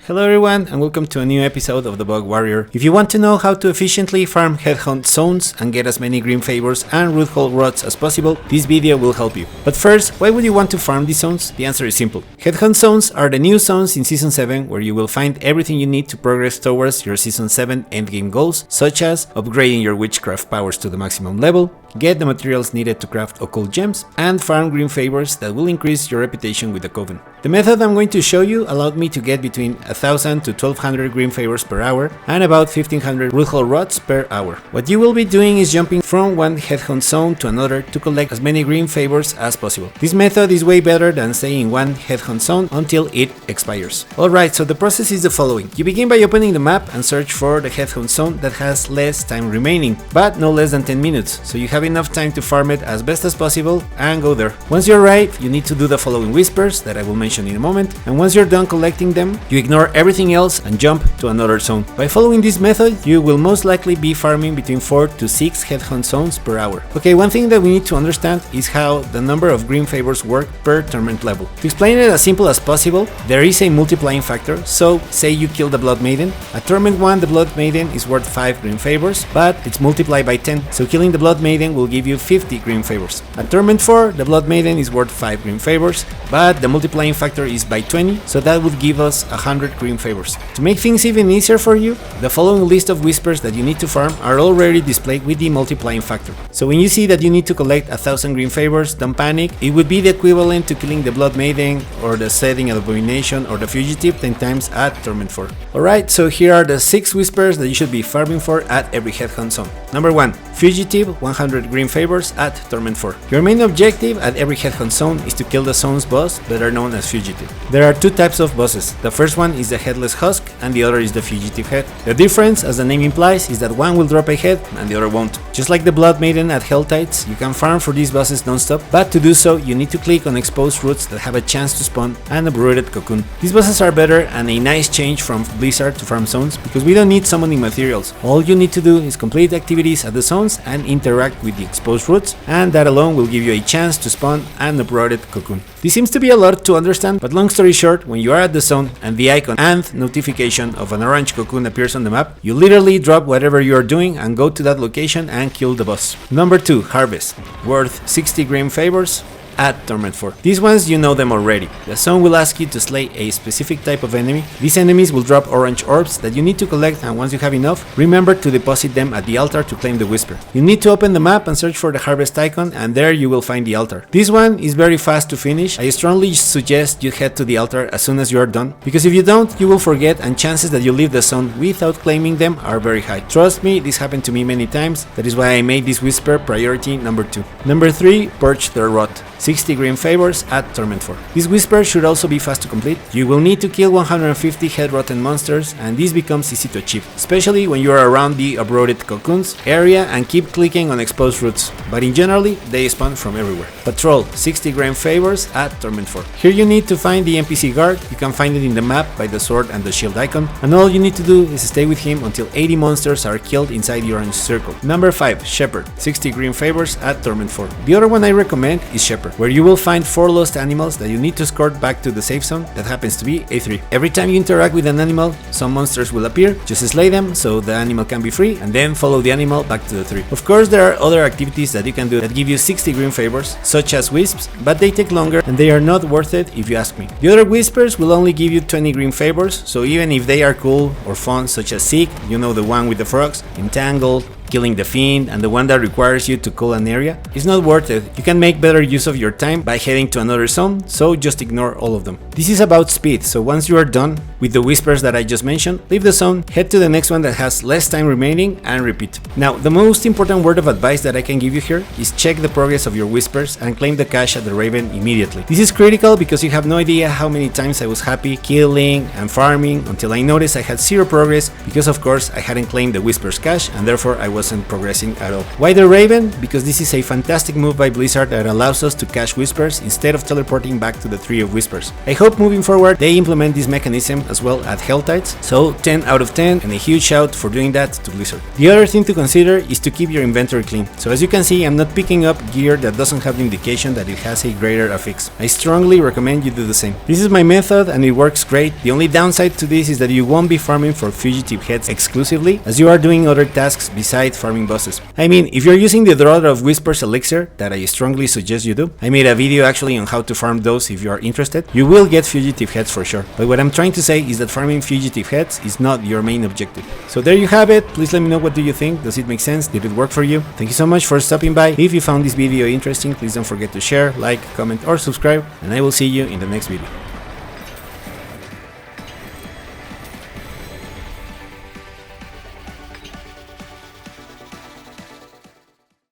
Hello everyone and welcome to a new episode of the Bug Warrior. If you want to know how to efficiently farm headhunt zones and get as many green favors and root hole rods as possible, this video will help you. But first, why would you want to farm these zones? The answer is simple. Headhunt zones are the new zones in Season 7 where you will find everything you need to progress towards your Season 7 endgame goals, such as upgrading your witchcraft powers to the maximum level, get the materials needed to craft occult gems, and farm green favors that will increase your reputation with the Coven. The method I'm going to show you allowed me to get between 1000 to 1200 green favors per hour and about 1500 root hole rods per hour. What you will be doing is jumping from one headhunt zone to another to collect as many green favors as possible. This method is way better than staying in one headhunt zone until it expires. Alright, so the process is the following. You begin by opening the map and search for the headhunt zone that has less time remaining, but no less than 10 minutes, so you have enough time to farm it as best as possible and go there. Once you arrive, you need to do the following whispers that I will mention in a moment, and once you're done collecting them, you ignore everything else and jump to another zone. By following this method, you will most likely be farming between 4 to 6 headhunt zones per hour. Okay, one thing that we need to understand is how the number of green favors work per tournament level. To explain it as simple as possible, there is a multiplying factor, so say you kill the Blood Maiden. At Tournament 1, the Blood Maiden is worth 5 green favors, but it's multiplied by 10, so killing the Blood Maiden will give you 50 green favors. At Tournament 4, the Blood Maiden is worth 5 green favors, but the multiplying factor is by 20, so that would give us 100 green favors. To make things even easier for you, the following list of whispers that you need to farm are already displayed with the multiplying factor. So when you see that you need to collect 1000 green favors, don't panic. It would be the equivalent to killing the Blood Maiden or the Setting Abomination or the Fugitive 10 times at Tournament 4. Alright, so here are the 6 whispers that you should be farming for at every headhunt zone. Number 1. Fugitive, 100 green favors at Tournament 4. Your main objective at every headhunt zone is to kill the zone's boss, better known as Fugitive. There are two types of bosses. The first one is the Headless Husk and the other is the Fugitive Head. The difference, as the name implies, is that one will drop a head and the other won't. Just like the Blood Maiden at Hell Tides, you can farm for these bosses non-stop, but to do so you need to click on exposed roots that have a chance to spawn an uprooted cocoon. These bosses are better and a nice change from Blizzard to farm zones because we don't need summoning materials. All you need to do is complete activities at the zones and interact with the exposed roots, and that alone will give you a chance to spawn an uprooted cocoon. This seems to be a lot to understand, but long story short, when you are at the zone and the icon and notification of an orange cocoon appears on the map, you literally drop whatever you are doing and go to that location and kill the boss. Number 2. Harvest, worth 60 green favors at Tournament 4. These ones you know them already. The zone will ask you to slay a specific type of enemy. These enemies will drop orange orbs that you need to collect, and once you have enough, remember to deposit them at the altar to claim the whisper. You need to open the map and search for the harvest icon, and there you will find the altar. This one is very fast to finish. I strongly suggest you head to the altar as soon as you are done, because if you don't, you will forget and chances that you leave the zone without claiming them are very high. Trust me, this happened to me many times. That is why I made this whisper priority number 2. Number 3. Purge the Rot, 60 green favors at Tournament 4. This whisper should also be fast to complete. You will need to kill 150 head rotten monsters, and this becomes easy to achieve, especially when you are around the uprooted cocoons area and keep clicking on exposed roots, but in generally they spawn from everywhere. Patrol, 60 green favors at Tournament 4. Here you need to find the NPC guard. You can find it in the map by the sword and the shield icon, and all you need to do is stay with him until 80 monsters are killed inside the orange circle. Number 5. Shepherd, 60 green favors at Tournament 4. The other one I recommend is Shepherd, where you will find 4 lost animals that you need to escort back to the safe zone that happens to be a 3. Every time you interact with an animal, some monsters will appear. Just slay them so the animal can be free, and then follow the animal back to the 3. Of course, there are other activities that you can do that give you 60 green favors, such as wisps, but they take longer and they are not worth it if you ask me. The other whispers will only give you 20 green favors, so even if they are cool or fun, such as Seek, you know, the one with the frogs, Entangled, killing the Fiend, and the one that requires you to cool an area, it's not worth it. You can make better use of your time by heading to another zone, so just ignore all of them. This is about speed, so once you are done with the whispers that I just mentioned, leave the zone, head to the next one that has less time remaining, and repeat. Now, the most important word of advice that I can give you here is check the progress of your whispers and claim the cash at the Raven immediately. This is critical because you have no idea how many times I was happy killing and farming until I noticed I had 0 progress because of course I hadn't claimed the whispers cash and therefore I wasn't progressing at all. Why the Raven? Because this is a fantastic move by Blizzard that allows us to catch Whispers instead of teleporting back to the Tree of Whispers. I hope moving forward they implement this mechanism as well at Helltides, so 10 out of 10 and a huge shout for doing that to Blizzard. The other thing to consider is to keep your inventory clean. So as you can see, I'm not picking up gear that doesn't have the indication that it has a greater affix. I strongly recommend you do the same. This is my method and it works great. The only downside to this is that you won't be farming for fugitive heads exclusively, as you are doing other tasks besides farming bosses. I mean, if you're using the Daughter of Whispers elixir, that I strongly suggest you do, I made a video actually on how to farm those if you are interested, you will get fugitive heads for sure. But what I'm trying to say is that farming fugitive heads is not your main objective. So there you have it. Please let me know, what do you think? Does it make sense? Did it work for you? Thank you so much for stopping by. If you found this video interesting, please don't forget to share, like, comment or subscribe, and I will see you in the next video.